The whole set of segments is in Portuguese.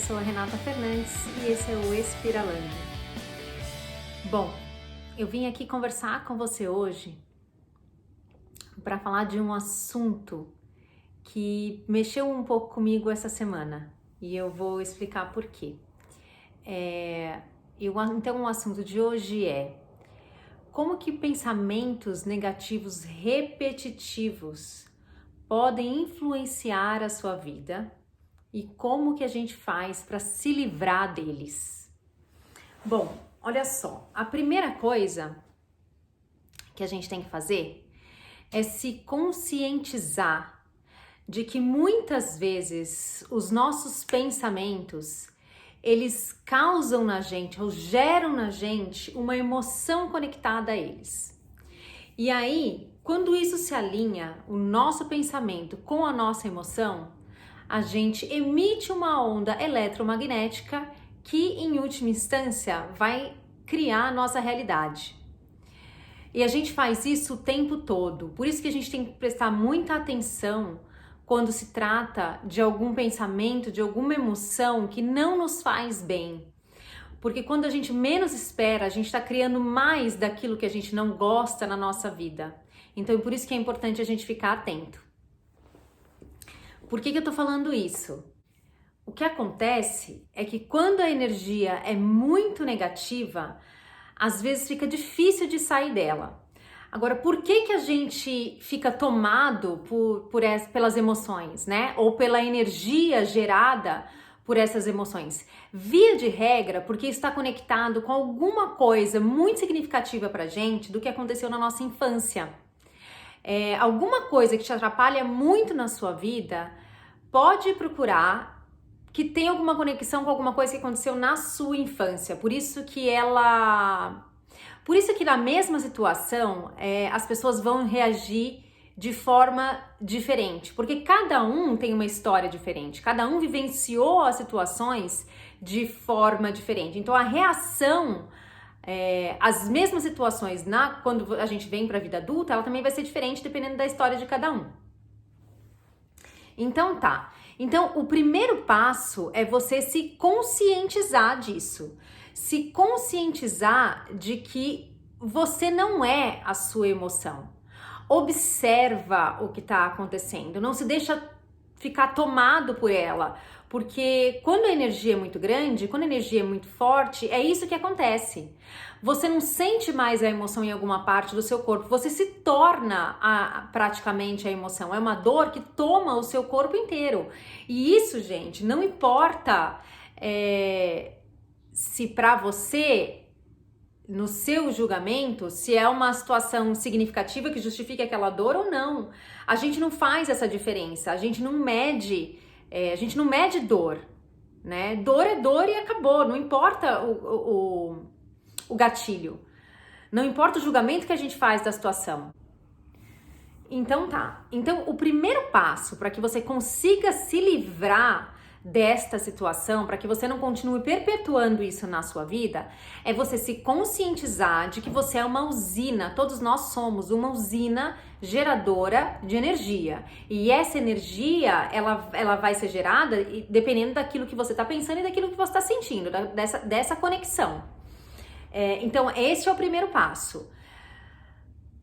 sou a Renata Fernandes e esse é o Espiralândia. Bom, eu vim aqui conversar com você hoje para falar de um assunto que mexeu um pouco comigo essa semana e eu vou explicar por quê. Então o assunto de hoje é como que pensamentos negativos repetitivos podem influenciar a sua vida e como que a gente faz para se livrar deles. Bom, olha só, a primeira coisa que a gente tem que fazer é se conscientizar de que muitas vezes os nossos pensamentos, eles causam na gente ou geram na gente uma emoção conectada a eles. E aí, quando isso se alinha, o nosso pensamento com a nossa emoção, a gente emite uma onda eletromagnética que, em última instância, vai criar a nossa realidade. E a gente faz isso o tempo todo. Por isso que a gente tem que prestar muita atenção quando se trata de algum pensamento, de alguma emoção que não nos faz bem. Porque quando a gente menos espera, a gente está criando mais daquilo que a gente não gosta na nossa vida. Então, por isso que é importante a gente ficar atento. Por que eu tô falando isso? O que acontece é que quando a energia é muito negativa, às vezes fica difícil de sair dela. Agora, por que a gente fica tomado pelas emoções, né? Ou pela energia gerada por essas emoções? Via de regra, porque está conectado com alguma coisa muito significativa pra gente do que aconteceu na nossa infância. Alguma coisa que te atrapalha muito na sua vida, pode procurar que tem alguma conexão com alguma coisa que aconteceu na sua infância. Por isso que na mesma situação, as pessoas vão reagir de forma diferente, porque cada um tem uma história diferente, cada um vivenciou as situações de forma diferente. Então a reação as mesmas situações quando a gente vem para a vida adulta, ela também vai ser diferente dependendo da história de cada um. Então tá. Então o primeiro passo é você se conscientizar disso. Se conscientizar de que você não é a sua emoção. Observa o que está acontecendo. Não se deixa ficar tomado por ela. Porque quando a energia é muito grande, quando a energia é muito forte, é isso que acontece. Você não sente mais a emoção em alguma parte do seu corpo, você se torna praticamente a emoção. É uma dor que toma o seu corpo inteiro. E isso, gente, não importa se pra você, no seu julgamento, se é uma situação significativa que justifique aquela dor ou não. A gente não faz essa diferença, a gente não mede dor, né? Dor é dor e acabou, não importa o gatilho, não importa o julgamento que a gente faz da situação. Então tá, então o primeiro passo para que você consiga se livrar desta situação, para que você não continue perpetuando isso na sua vida, é você se conscientizar de que você é uma usina, todos nós somos uma usina geradora de energia. E essa energia, ela vai ser gerada dependendo daquilo que você está pensando e daquilo que você está sentindo, dessa conexão. Então, esse é o primeiro passo.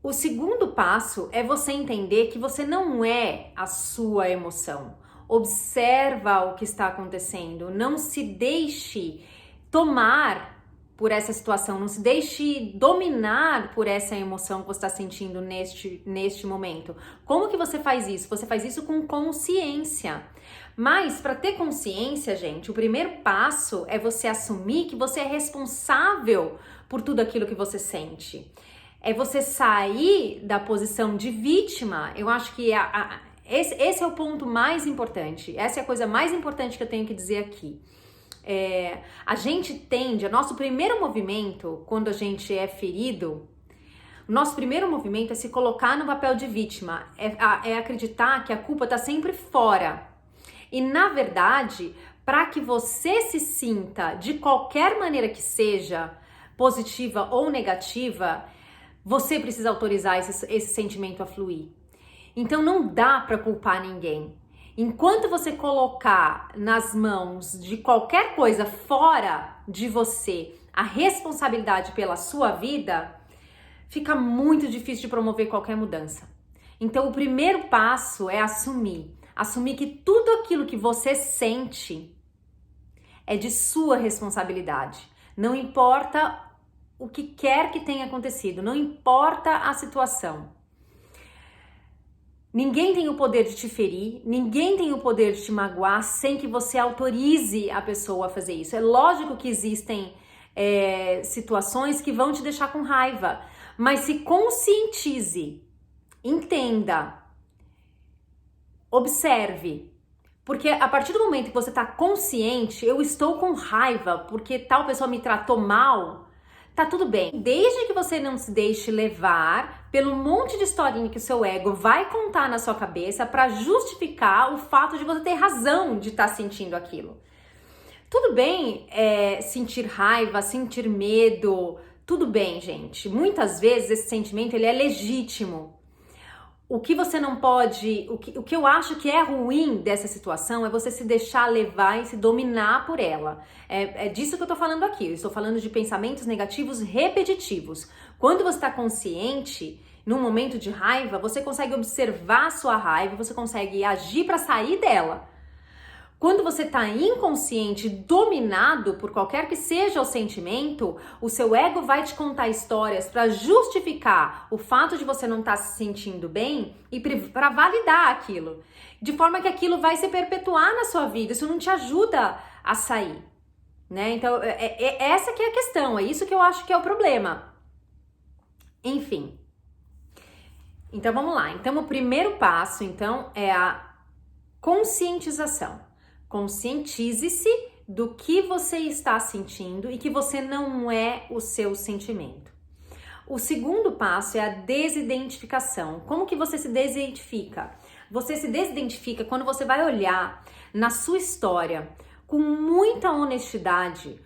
O segundo passo é você entender que você não é a sua emoção. Observa o que está acontecendo, não se deixe tomar por essa situação, não se deixe dominar por essa emoção que você está sentindo neste momento. Como que você faz isso? Você faz isso com consciência. Mas para ter consciência, gente, o primeiro passo é você assumir que você é responsável por tudo aquilo que você sente. É você sair da posição de vítima. Eu acho que esse é o ponto mais importante, essa é a coisa mais importante que eu tenho que dizer aqui. A gente tende, nosso primeiro movimento, quando a gente é ferido, o nosso primeiro movimento é se colocar no papel de vítima, é acreditar que a culpa está sempre fora. E na verdade, para que você se sinta de qualquer maneira que seja, positiva ou negativa, você precisa autorizar esse sentimento a fluir. Então não dá para culpar ninguém. Enquanto você colocar nas mãos de qualquer coisa fora de você a responsabilidade pela sua vida, fica muito difícil de promover qualquer mudança. Então, o primeiro passo é assumir. Assumir que tudo aquilo que você sente é de sua responsabilidade. Não importa o que quer que tenha acontecido, não importa a situação. Ninguém tem o poder de te ferir, ninguém tem o poder de te magoar sem que você autorize a pessoa a fazer isso. É lógico que existem situações que vão te deixar com raiva, mas se conscientize, entenda, observe. Porque a partir do momento que você está consciente, eu estou com raiva porque tal pessoa me tratou mal, tá tudo bem. Desde que você não se deixe levar pelo monte de historinha que o seu ego vai contar na sua cabeça para justificar o fato de você ter razão de estar sentindo aquilo. Tudo bem sentir raiva, sentir medo, tudo bem, gente. Muitas vezes esse sentimento ele é legítimo. O que você não pode, o que eu acho que é ruim dessa situação é você se deixar levar e se dominar por ela. É disso que eu tô falando aqui. Eu estou falando de pensamentos negativos repetitivos. Quando você está consciente, num momento de raiva, você consegue observar a sua raiva, você consegue agir para sair dela. Quando você está inconsciente, dominado por qualquer que seja o sentimento, o seu ego vai te contar histórias para justificar o fato de você não estar se sentindo bem e para validar aquilo. De forma que aquilo vai se perpetuar na sua vida, isso não te ajuda a sair, né? Então, essa que é a questão, é isso que eu acho que é o problema. Enfim. Então, vamos lá. Então, o primeiro passo, então, é a conscientização. Conscientize-se do que você está sentindo e que você não é o seu sentimento. O segundo passo é a desidentificação. Como que você se desidentifica? Você se desidentifica quando você vai olhar na sua história com muita honestidade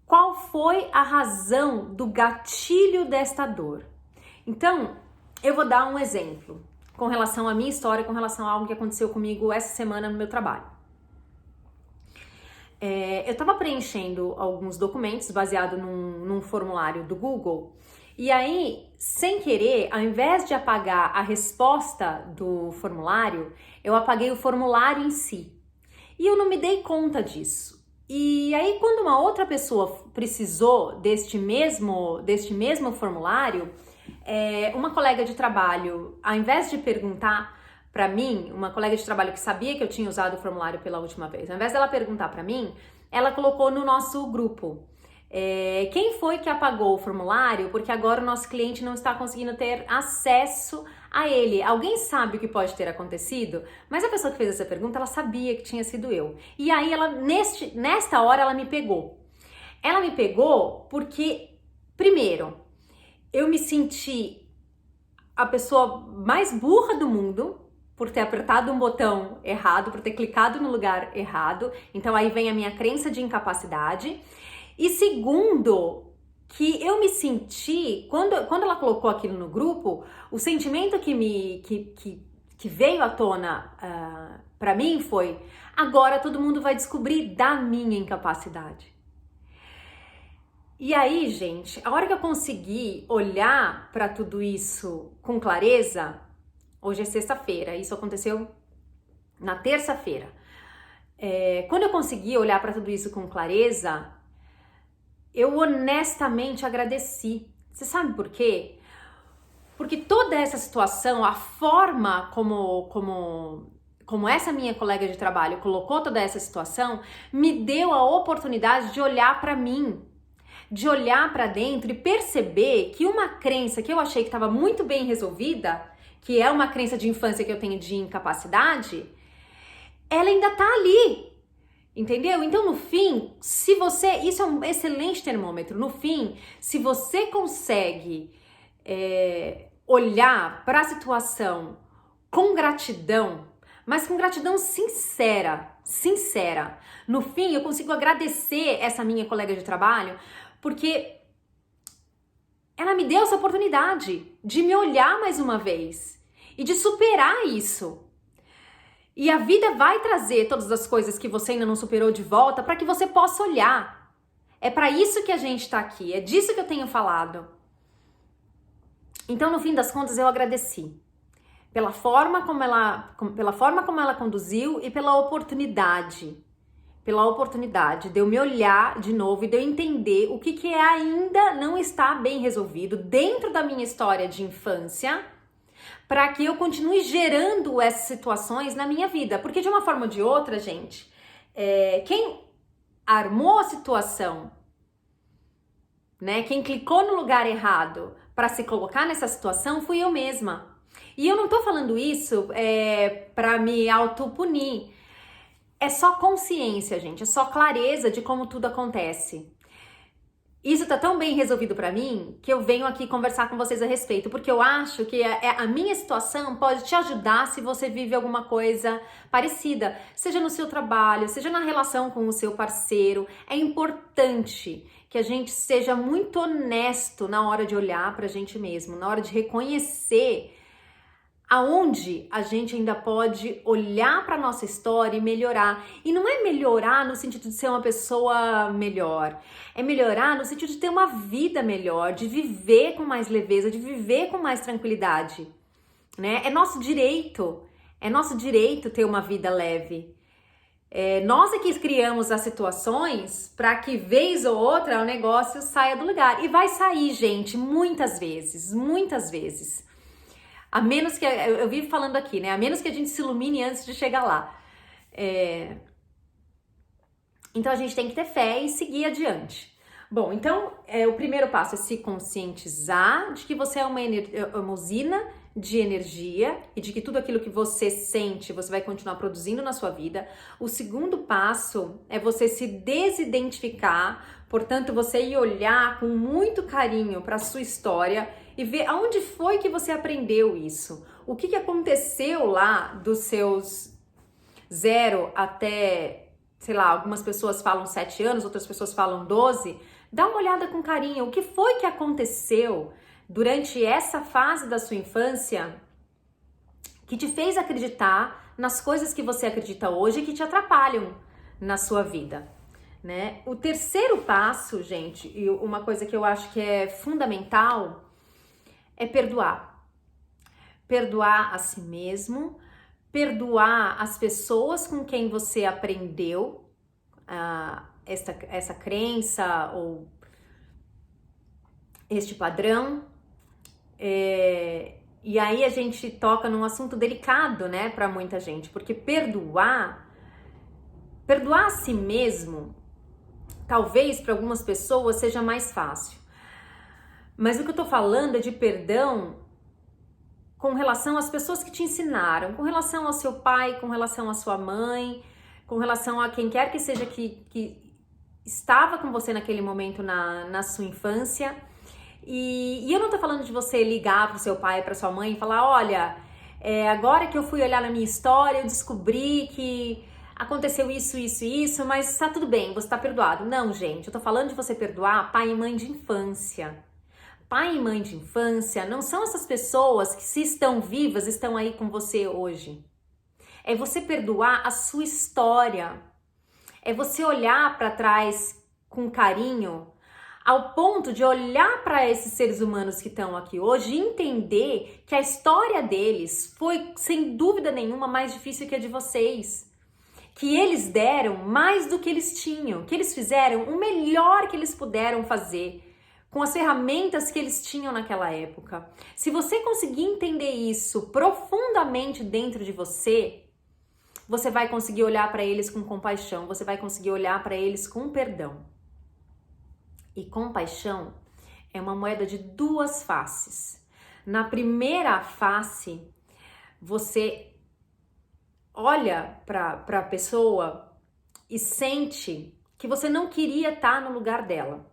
qual foi a razão do gatilho desta dor. Então, eu vou dar um exemplo com relação à minha história, com relação a algo que aconteceu comigo essa semana no meu trabalho. Eu estava preenchendo alguns documentos baseado num formulário do Google e aí, sem querer, ao invés de apagar a resposta do formulário, eu apaguei o formulário em si. E eu não me dei conta disso. E aí, quando uma outra pessoa precisou deste mesmo formulário, uma colega de trabalho, ao invés de perguntar para mim, uma colega de trabalho que sabia que eu tinha usado o formulário pela última vez, ao invés dela perguntar para mim, ela colocou no nosso grupo. Quem foi que apagou o formulário? Porque agora o nosso cliente não está conseguindo ter acesso a ele. Alguém sabe o que pode ter acontecido? Mas a pessoa que fez essa pergunta, ela sabia que tinha sido eu. E aí, nesta hora, ela me pegou. Ela me pegou porque, primeiro, eu me senti a pessoa mais burra do mundo, por ter apertado um botão errado, por ter clicado no lugar errado. Então aí vem a minha crença de incapacidade. E segundo, que eu me senti, quando ela colocou aquilo no grupo, o sentimento que veio à tona para mim foi: agora todo mundo vai descobrir da minha incapacidade. E aí, gente, a hora que eu consegui olhar para tudo isso com clareza, hoje é sexta-feira, isso aconteceu na terça-feira. Quando eu consegui olhar para tudo isso com clareza, eu honestamente agradeci. Você sabe por quê? Porque toda essa situação, a forma como essa minha colega de trabalho colocou toda essa situação, me deu a oportunidade de olhar para mim, de olhar para dentro e perceber que uma crença que eu achei que estava muito bem resolvida, que é uma crença de infância que eu tenho de incapacidade, ela ainda tá ali, entendeu? Então, no fim, isso é um excelente termômetro, no fim, se você consegue olhar para a situação com gratidão, mas com gratidão sincera, no fim, eu consigo agradecer essa minha colega de trabalho, porque ela me deu essa oportunidade de me olhar mais uma vez e de superar isso. E a vida vai trazer todas as coisas que você ainda não superou de volta para que você possa olhar. É para isso que a gente está aqui, é disso que eu tenho falado. Então, no fim das contas, eu agradeci pela forma como ela conduziu e pela oportunidade de eu me olhar de novo e de eu entender o que ainda não está bem resolvido dentro da minha história de infância, para que eu continue gerando essas situações na minha vida. Porque de uma forma ou de outra, gente, quem armou a situação, né, quem clicou no lugar errado para se colocar nessa situação fui eu mesma. E eu não tô falando isso para me autopunir. É só consciência, gente, é só clareza de como tudo acontece. Isso tá tão bem resolvido pra mim que eu venho aqui conversar com vocês a respeito, porque eu acho que a minha situação pode te ajudar se você vive alguma coisa parecida, seja no seu trabalho, seja na relação com o seu parceiro. É importante que a gente seja muito honesto na hora de olhar pra gente mesmo, na hora de reconhecer aonde a gente ainda pode olhar para nossa história e melhorar. E não é melhorar no sentido de ser uma pessoa melhor, é melhorar no sentido de ter uma vida melhor, de viver com mais leveza, de viver com mais tranquilidade, né? É nosso direito ter uma vida leve. Nós é que criamos as situações para que vez ou outra o negócio saia do lugar. E vai sair, gente, muitas vezes, muitas vezes. A menos que, eu vivo falando aqui, né? A menos que a gente se ilumine antes de chegar lá. Então a gente tem que ter fé e seguir adiante. Bom, então o primeiro passo é se conscientizar de que você é uma usina de energia e de que tudo aquilo que você sente, você vai continuar produzindo na sua vida. O segundo passo é você se desidentificar, portanto, você ir olhar com muito carinho para a sua história e ver aonde foi que você aprendeu isso. O que aconteceu lá dos seus 0 até, sei lá, algumas pessoas falam 7 anos, outras pessoas falam 12. Dá uma olhada com carinho. O que foi que aconteceu durante essa fase da sua infância que te fez acreditar nas coisas que você acredita hoje e que te atrapalham na sua vida, né? O terceiro passo, gente, e uma coisa que eu acho que é fundamental é perdoar. Perdoar a si mesmo, perdoar as pessoas com quem você aprendeu essa crença ou este padrão. E aí a gente toca num assunto delicado, né, para muita gente, porque perdoar a si mesmo, talvez para algumas pessoas seja mais fácil. Mas o que eu tô falando é de perdão com relação às pessoas que te ensinaram, com relação ao seu pai, com relação à sua mãe, com relação a quem quer que seja que estava com você naquele momento na sua infância. E eu não tô falando de você ligar pro seu pai, pra sua mãe e falar, olha, agora que eu fui olhar na minha história, eu descobri que aconteceu isso, isso e isso, mas tá tudo bem, você tá perdoado. Não, gente, eu tô falando de você perdoar pai e mãe de infância. Pai e mãe de infância não são essas pessoas que, se estão vivas, estão aí com você hoje. É você perdoar a sua história. É você olhar para trás com carinho, ao ponto de olhar para esses seres humanos que estão aqui hoje e entender que a história deles foi, sem dúvida nenhuma, mais difícil que a de vocês. Que eles deram mais do que eles tinham, que eles fizeram o melhor que eles puderam fazer com as ferramentas que eles tinham naquela época. Se você conseguir entender isso profundamente dentro de você, você vai conseguir olhar para eles com compaixão, você vai conseguir olhar para eles com perdão. E compaixão é uma moeda de duas faces. Na primeira face, você olha para a pessoa e sente que você não queria estar no lugar dela.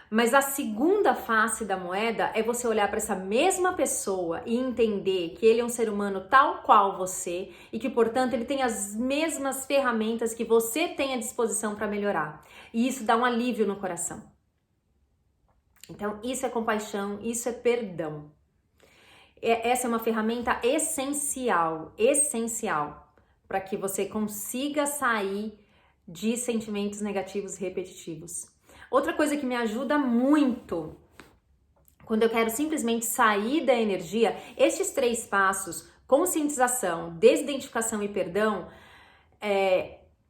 Mas a segunda face da moeda é você olhar para essa mesma pessoa e entender que ele é um ser humano tal qual você e que, portanto, ele tem as mesmas ferramentas que você tem à disposição para melhorar. E isso dá um alívio no coração. Então, isso é compaixão, isso é perdão. Essa é uma ferramenta essencial para que você consiga sair de sentimentos negativos repetitivos. Outra coisa que me ajuda muito quando eu quero simplesmente sair da energia, estes 3 passos, conscientização, desidentificação e perdão,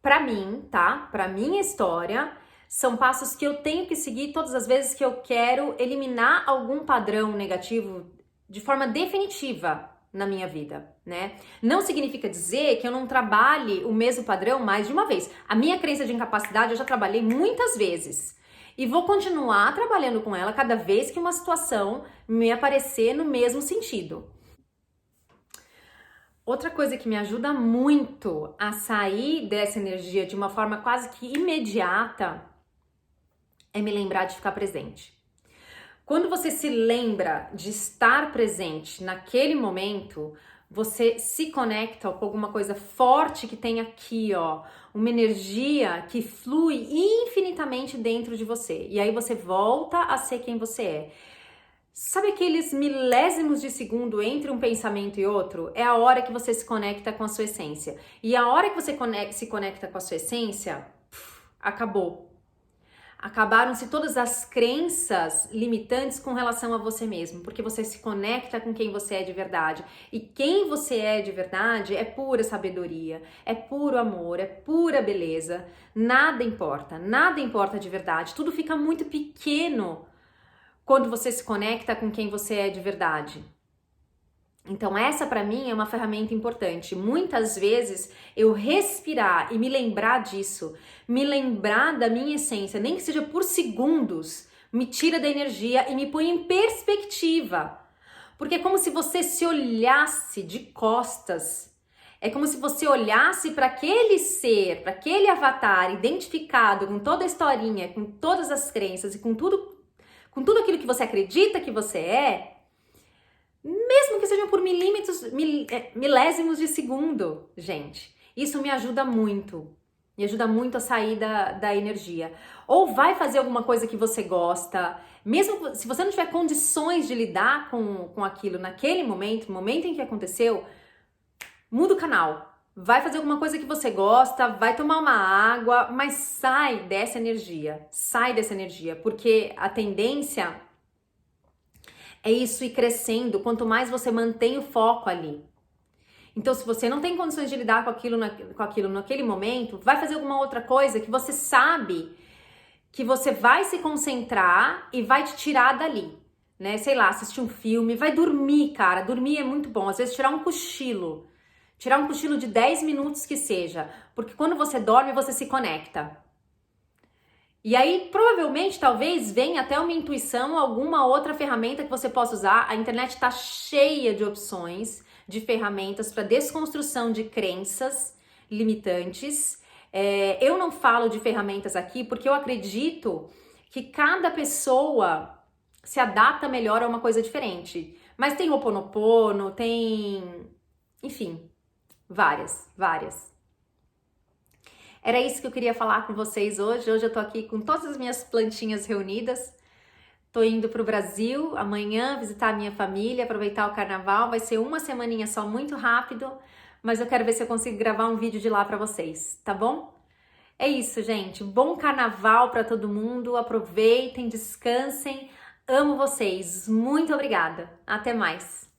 para mim, tá? Para minha história, são passos que eu tenho que seguir todas as vezes que eu quero eliminar algum padrão negativo de forma definitiva na minha vida, né? Não significa dizer que eu não trabalhe o mesmo padrão mais de uma vez. A minha crença de incapacidade eu já trabalhei muitas vezes. E vou continuar trabalhando com ela cada vez que uma situação me aparecer no mesmo sentido. Outra coisa que me ajuda muito a sair dessa energia de uma forma quase que imediata é me lembrar de ficar presente. Quando você se lembra de estar presente naquele momento, você se conecta com alguma coisa forte que tem aqui, ó, uma energia que flui infinitamente dentro de você. E aí você volta a ser quem você é. Sabe aqueles milésimos de segundo entre um pensamento e outro? É a hora que você se conecta com a sua essência. E a hora que você se conecta com a sua essência, acabou. Acabaram-se todas as crenças limitantes com relação a você mesmo, porque você se conecta com quem você é de verdade. E quem você é de verdade é pura sabedoria, é puro amor, é pura beleza. Nada importa de verdade. Tudo fica muito pequeno quando você se conecta com quem você é de verdade. Então essa para mim é uma ferramenta importante. Muitas vezes eu respirar e me lembrar disso, me lembrar da minha essência, nem que seja por segundos, me tira da energia e me põe em perspectiva. Porque é como se você se olhasse de costas. É como se você olhasse para aquele ser, para aquele avatar identificado com toda a historinha, com todas as crenças e com tudo aquilo que você acredita que você é, mesmo que sejam por milésimos de segundo, gente. Isso me ajuda muito. Me ajuda muito a sair da energia. Ou vai fazer alguma coisa que você gosta, mesmo se você não tiver condições de lidar com aquilo naquele momento, no momento em que aconteceu, muda o canal. Vai fazer alguma coisa que você gosta, vai tomar uma água, mas sai dessa energia. Sai dessa energia, porque a tendência é isso ir crescendo, quanto mais você mantém o foco ali. Então, se você não tem condições de lidar com aquilo naquele momento, vai fazer alguma outra coisa que você sabe que você vai se concentrar e vai te tirar dali, né? Sei lá, assistir um filme, vai dormir, cara. Dormir é muito bom. Às vezes, tirar um cochilo de 10 minutos que seja, porque quando você dorme, você se conecta. E aí, provavelmente, talvez venha até uma intuição, alguma outra ferramenta que você possa usar. A internet está cheia de opções, de ferramentas para desconstrução de crenças limitantes. Eu não falo de ferramentas aqui porque eu acredito que cada pessoa se adapta melhor a uma coisa diferente. Mas tem Ho'oponopono, tem... enfim, várias. Era isso que eu queria falar com vocês hoje. Hoje eu tô aqui com todas as minhas plantinhas reunidas. Tô indo pro Brasil amanhã visitar a minha família, aproveitar o carnaval. Vai ser uma semaninha só, muito rápido, mas eu quero ver se eu consigo gravar um vídeo de lá pra vocês, tá bom? É isso, gente. Bom carnaval pra todo mundo. Aproveitem, descansem. Amo vocês. Muito obrigada. Até mais.